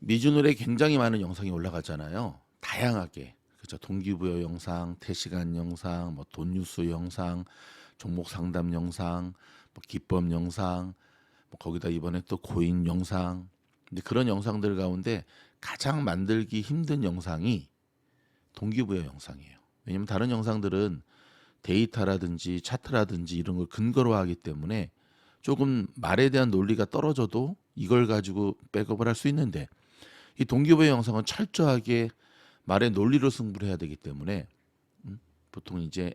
미주노래 굉장히 많은 영상이 올라가잖아요. 다양하게. 그죠? 동기부여 영상, 태시간 영상, 뭐 돈뉴스 영상, 종목 상담 영상, 뭐 기법 영상, 뭐 거기다 이번에 또 코인 영상. 근데 그런 영상들 가운데 가장 만들기 힘든 영상이 동기부여 영상이에요. 왜냐면 다른 영상들은 데이터라든지 차트라든지 이런 걸 근거로 하기 때문에 조금 말에 대한 논리가 떨어져도 이걸 가지고 백업을 할 수 있는데, 이 동기부여 영상은 철저하게 말의 논리로 승부를 해야 되기 때문에 보통 이제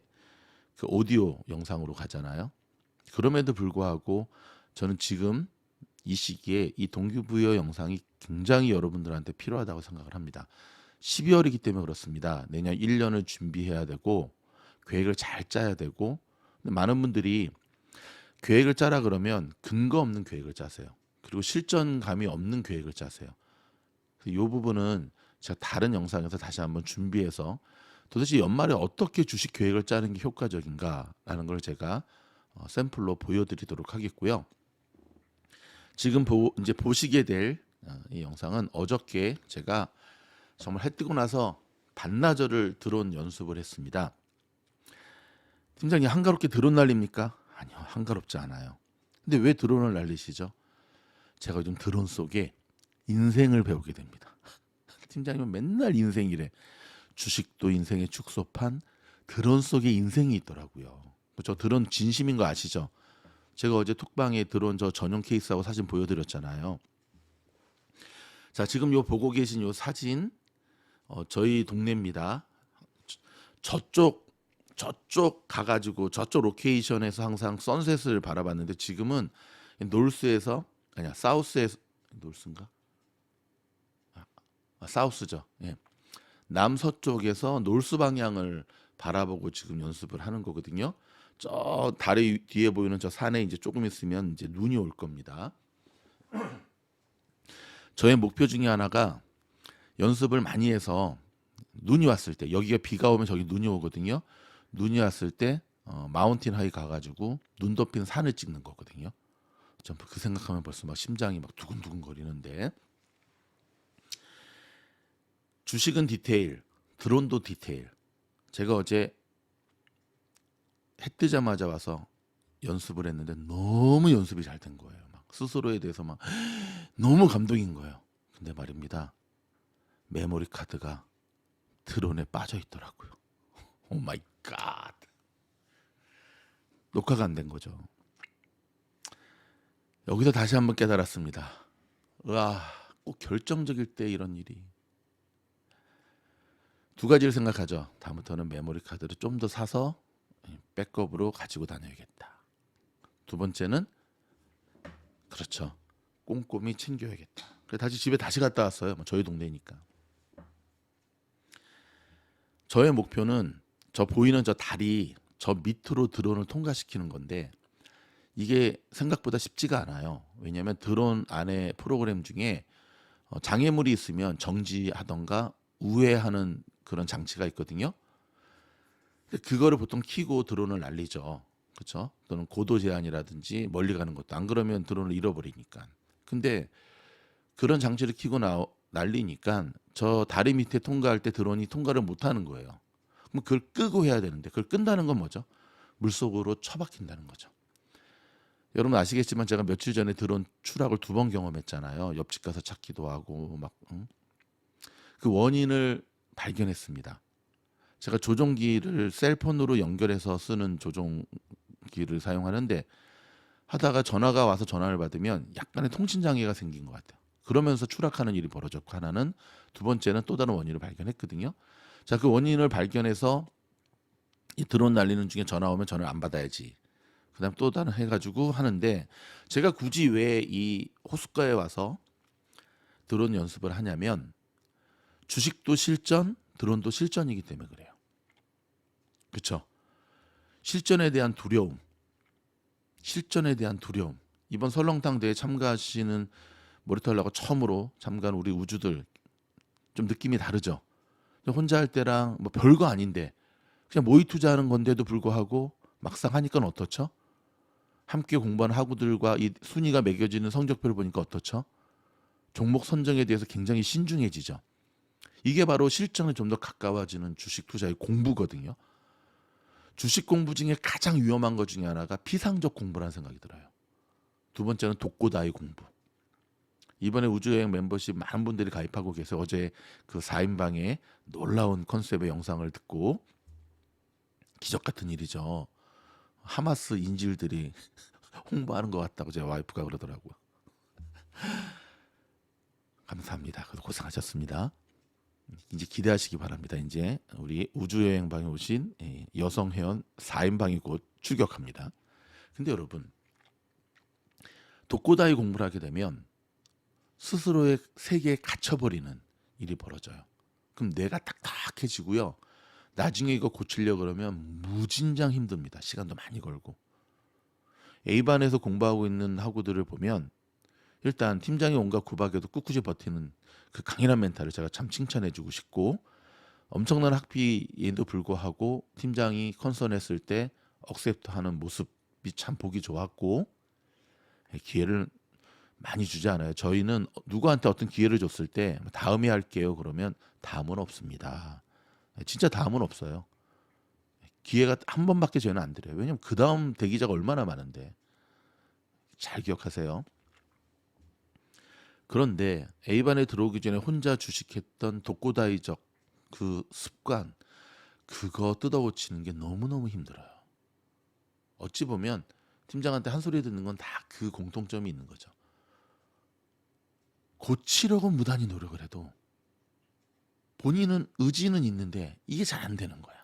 그 오디오 영상으로 가잖아요. 그럼에도 불구하고 저는 지금 이 시기에 이 동기부여 영상이 굉장히 여러분들한테 필요하다고 생각을 합니다. 12월이기 때문에 그렇습니다. 내년 1년을 준비해야 되고 계획을 잘 짜야 되고, 근데 많은 분들이 계획을 짜라 그러면 근거 없는 계획을 짜세요. 그리고 실전감이 없는 계획을 짜세요. 이 부분은 제가 다른 영상에서 다시 한번 준비해서 도대체 연말에 어떻게 주식 계획을 짜는 게 효과적인가라는 걸 제가 샘플로 보여드리도록 하겠고요. 지금 이제 보시게 될 이 영상은 어저께 제가 정말 해 뜨고 나서 반나절을 드론 연습을 했습니다. 팀장님, 한가롭게 드론 날립니까? 아니요, 한가롭지 않아요. 근데 왜 드론을 날리시죠? 제가 요즘 드론 속에 인생을 배우게 됩니다. 팀장님은 맨날 인생이래. 주식도 인생의 축소판, 드론 속에 인생이 있더라고요. 저 드론 진심인 거 아시죠? 제가 어제 톡방에 드론 저 전용 케이스하고 사진 보여드렸잖아요. 자, 지금 요 보고 계신 요 사진, 저희 동네입니다. 저쪽 가가지고 저쪽 로케이션에서 항상 선셋을 바라봤는데, 지금은 놀스에서, 아니야, 사우스에서, 놀스인가? 사우스죠. 예. 남서쪽에서 놀스 방향을 바라보고 지금 연습을 하는 거거든요. 저 다리 뒤에 보이는 저 산에 이제 조금 있으면 이제 눈이 올 겁니다. 저의 목표 중에 하나가 연습을 많이 해서 눈이 왔을 때, 여기가 비가 오면 저기 눈이 오거든요. 눈이 왔을 때 마운틴 하이 가가지고 눈 덮인 산을 찍는 거거든요. 전 그 생각하면 벌써 막 심장이 막 두근두근 거리는데, 주식은 디테일, 드론도 디테일. 제가 어제 해 뜨자마자 와서 연습을 했는데 너무 연습이 잘 된 거예요. 막 스스로에 대해서 막 너무 감동인 거예요. 근데 말입니다, 메모리 카드가 드론에 빠져 있더라고요. 오 마이 갓. 녹화가 안 된 거죠. 여기서 다시 한번 깨달았습니다. 와, 꼭 결정적일 때 이런 일이. 두 가지를 생각하죠. 다음부터는 메모리 카드를 좀 더 사서 백업으로 가지고 다녀야겠다. 두 번째는, 그렇죠, 꼼꼼히 챙겨야겠다. 그래서 다시 집에 다시 갔다 왔어요. 저희 동네니까. 저의 목표는 저 보이는 저 다리 저 밑으로 드론을 통과시키는 건데, 이게 생각보다 쉽지가 않아요. 왜냐하면 드론 안에 프로그램 중에 장애물이 있으면 정지하던가 우회하는 그런 장치가 있거든요. 그거를 보통 키고 드론을 날리죠. 그렇죠? 또는 고도 제한이라든지 멀리 가는 것도, 안 그러면 드론을 잃어버리니까. 근데 그런 장치를 키고 날리니까 저 다리 밑에 통과할 때 드론이 통과를 못 하는 거예요. 그럼 그걸 끄고 해야 되는데, 그걸 끈다는 건 뭐죠? 물속으로 처박힌다는 거죠. 여러분 아시겠지만 제가 며칠 전에 드론 추락을 2번 경험했잖아요. 옆집 가서 찾기도 하고 막. 그 원인을 발견했습니다. 제가 조종기를 셀폰으로 연결해서 쓰는 조종기를 사용하는데, 하다가 전화가 와서 전화를 받으면 약간의 통신 장애가 생긴 것 같아요. 그러면서 추락하는 일이 벌어졌고, 하나는, 두 번째는 또 다른 원인을 발견했거든요. 자, 그 원인을 발견해서 이 드론 날리는 중에 전화 오면 전화를 안 받아야지. 그다음 또 다른 해가지고 하는데, 제가 굳이 왜 이 호숫가에 와서 드론 연습을 하냐면, 주식도 실전, 드론도 실전이기 때문에 그래요. 그렇죠? 실전에 대한 두려움, 실전에 대한 두려움. 이번 설렁탕 대회 참가하시는 모리터하려고 처음으로 참가한 우리 우주들, 좀 느낌이 다르죠? 혼자 할 때랑 뭐 별거 아닌데 그냥 모의 투자하는 건데도 불구하고 막상 하니까 어떻죠? 함께 공부하는 학우들과 이 순위가 매겨지는 성적표를 보니까 어떻죠? 종목 선정에 대해서 굉장히 신중해지죠. 이게 바로 실전에 좀 더 가까워지는 주식 투자의 공부거든요. 주식 공부 중에 가장 위험한 것 중에 하나가 피상적 공부라는 생각이 들어요. 두 번째는 독고다이 공부. 이번에 우주여행 멤버십 많은 분들이 가입하고 계세요. 어제 그 4인방의 놀라운 컨셉의 영상을 듣고 기적 같은 일이죠. 하마스 인질들이 홍보하는 것 같다고 제 와이프가 그러더라고요. 감사합니다. 그래도 고생하셨습니다. 이제 기대하시기 바랍니다. 이제 우리 우주여행방에 오신 여성 회원 4인방이 곧 출격합니다. 근데 여러분, 독고다이 공부를 하게 되면 스스로의 세계에 갇혀버리는 일이 벌어져요. 그럼 뇌가 딱딱해지고요. 나중에 이거 고치려고 그러면 무진장 힘듭니다. 시간도 많이 걸고. A반에서 공부하고 있는 학우들을 보면 일단 팀장이 온갖 구박에도 꿋꿋이 버티는 그 강인한 멘탈을 제가 참 칭찬해주고 싶고, 엄청난 학비에도 불구하고 팀장이 컨선했을 때 억셉트하는 모습이 참 보기 좋았고, 기회를 많이 주지 않아요. 저희는 누구한테 어떤 기회를 줬을 때 다음에 할게요 그러면 다음은 없습니다. 진짜 다음은 없어요. 기회가 한 번밖에 저희는 안 드려요. 왜냐면 그 다음 대기자가 얼마나 많은데. 잘 기억하세요. 그런데 A반에 들어오기 전에 혼자 주식했던 독고다이적 그 습관, 그거 뜯어고치는 게 너무너무 힘들어요. 어찌 보면 팀장한테 한 소리 듣는 건 다 그 공통점이 있는 거죠. 고치려고 무단히 노력을 해도 본인은 의지는 있는데 이게 잘 안 되는 거야.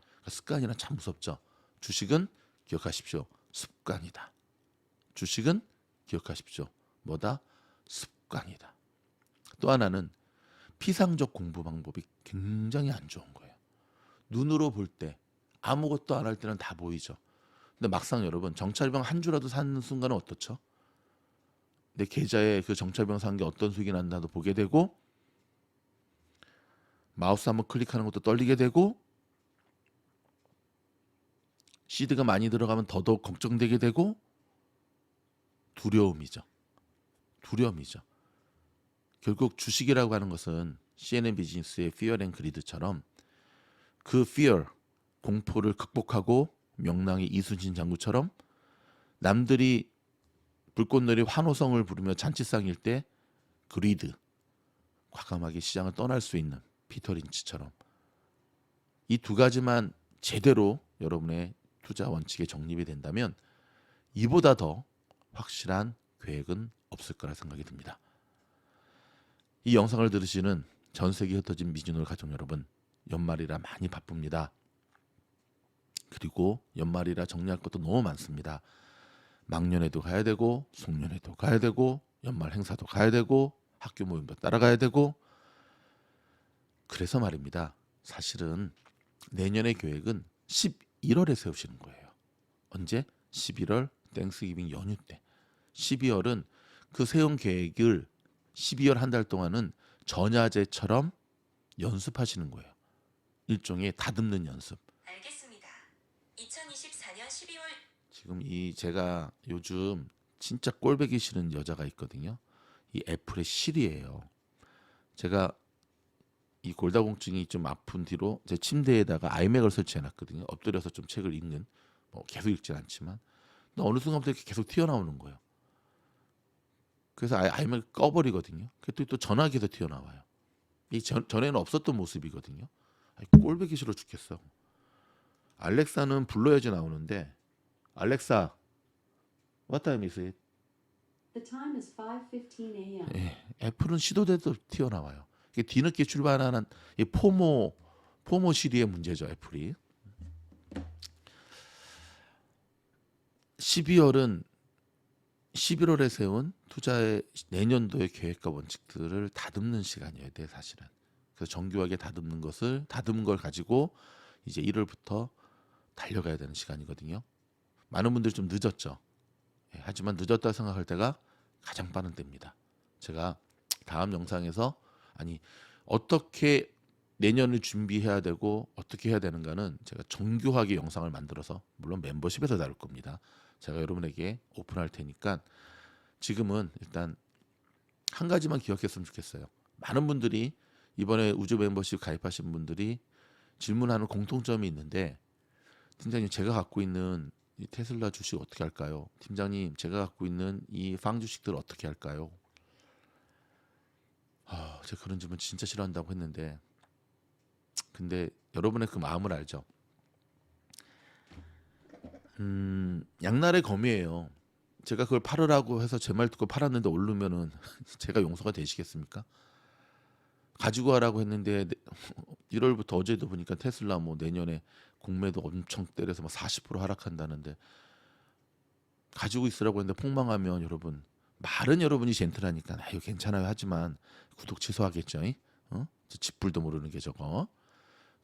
그러니까 습관이란 참 무섭죠. 주식은 기억하십시오. 습관이다. 주식은 기억하십시오. 뭐다? 습관이다. 또 하나는 피상적 공부 방법이 굉장히 안 좋은 거예요. 눈으로 볼 때 아무것도 안 할 때는 다 보이죠. 근데 막상 여러분 정찰병 한 주라도 사는 순간은 어떻죠? 내 계좌에 그 정찰병 산 게 어떤 수익이 난다도 보게 되고, 마우스 한번 클릭하는 것도 떨리게 되고, 시드가 많이 들어가면 더더욱 걱정되게 되고, 두려움이죠. 두려움이죠. 결국 주식이라고 하는 것은 CNN 비즈니스의 Fear and Greed처럼 그 Fear, 공포를 극복하고 명랑의 이순신 장군처럼 남들이 불꽃놀이 환호성을 부르며 잔치상일 때 그리드, 과감하게 시장을 떠날 수 있는 피터 린치처럼 이 두 가지만 제대로 여러분의 투자 원칙에 정립이 된다면 이보다 더 확실한 계획은 없을 거라 생각이 듭니다. 이 영상을 들으시는 전 세계 흩어진 미주노 가족 여러분, 연말이라 많이 바쁩니다. 그리고 연말이라 정리할 것도 너무 많습니다. 막년에도 가야 되고 송년회도 가야 되고 연말 행사도 가야 되고 학교 모임도 따라가야 되고, 그래서 말입니다. 사실은 내년의 계획은 11월에 세우시는 거예요. 언제? 11월 땡스기빙 연휴 때. 12월은 그 세운 계획을 12월 한 달 동안은 전야제처럼 연습하시는 거예요. 일종의 다듬는 연습. 알겠습니다. 2024년 12월 지금 이 제가 요즘 진짜 꼴보기 싫은 여자가 있거든요. 이 애플의 실이에요. 제가 이 골다공증이 좀 아픈 뒤로 제 침대에다가 아이맥을 설치해놨거든요. 엎드려서 좀 책을 읽는, 뭐 계속 읽진 않지만, 근데 어느 순간부터 이렇게 계속 튀어나오는 거예요. 그래서 아이맥을 꺼버리거든요. 그랬더니 또 전화기에서 튀어나와요. 이 전에는 없었던 모습이거든요. 꼴보기 싫어 죽겠어. 알렉사는 불러야지 나오는데, 알렉사, what time is it? The time is 5:15 a.m. 애플은 시도돼도 튀어나와요. 이게 뒤늦게 출발하는 이 포모 시리의 문제죠, 애플이. 12월은 11월에 세운 투자의 내년도의 계획과 원칙들을 다듬는 시간이어야 돼, 사실은. 그래서 정교하게 다듬는 걸 가지고 이제 1월부터 달려가야 되는 시간이거든요. 많은 분들이 좀 늦었죠. 하지만 늦었다 생각할 때가 가장 빠른 때입니다. 제가 다음 영상에서 어떻게 내년을 준비해야 되고 어떻게 해야 되는가는 제가 정교하게 영상을 만들어서 물론 멤버십에서 다룰 겁니다. 제가 여러분에게 오픈할 테니까 지금은 일단 한 가지만 기억했으면 좋겠어요. 많은 분들이 이번에 우주 멤버십 가입하신 분들이 질문하는 공통점이 있는데, 팀장님 제가 갖고 있는 이 테슬라 주식 어떻게 할까요? 팀장님 제가 갖고 있는 이 빵 주식들 어떻게 할까요? 제가 그런 질문 진짜 싫어한다고 했는데, 근데 여러분의 그 마음을 알죠. 양날의 검이에요. 제가 그걸 팔으라고 해서 제 말 듣고 팔았는데 오르면은 제가 용서가 되시겠습니까? 가지고 가라고 했는데 1월부터 어제도 보니까 테슬라 뭐 내년에 공매도 엄청 때려서 막 40% 하락한다는데, 가지고 있으라고 했는데 폭망하면 여러분, 말은 여러분이 젠틀하니까 이거 괜찮아요 하지만 구독 취소하겠죠. 저 집불도 모르는 게 저거.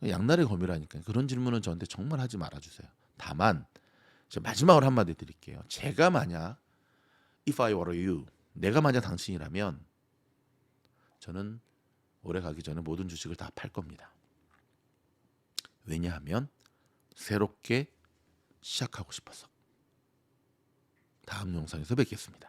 양날의 검이라니까. 그런 질문은 저한테 정말 하지 말아주세요. 다만 제가 마지막으로 한마디 드릴게요. 제가 만약 if I were you, 내가 만약 당신이라면 저는 올해 가기 전에 모든 주식을 다 팔 겁니다. 왜냐하면 새롭게 시작하고 싶어서. 다음 영상에서 뵙겠습니다.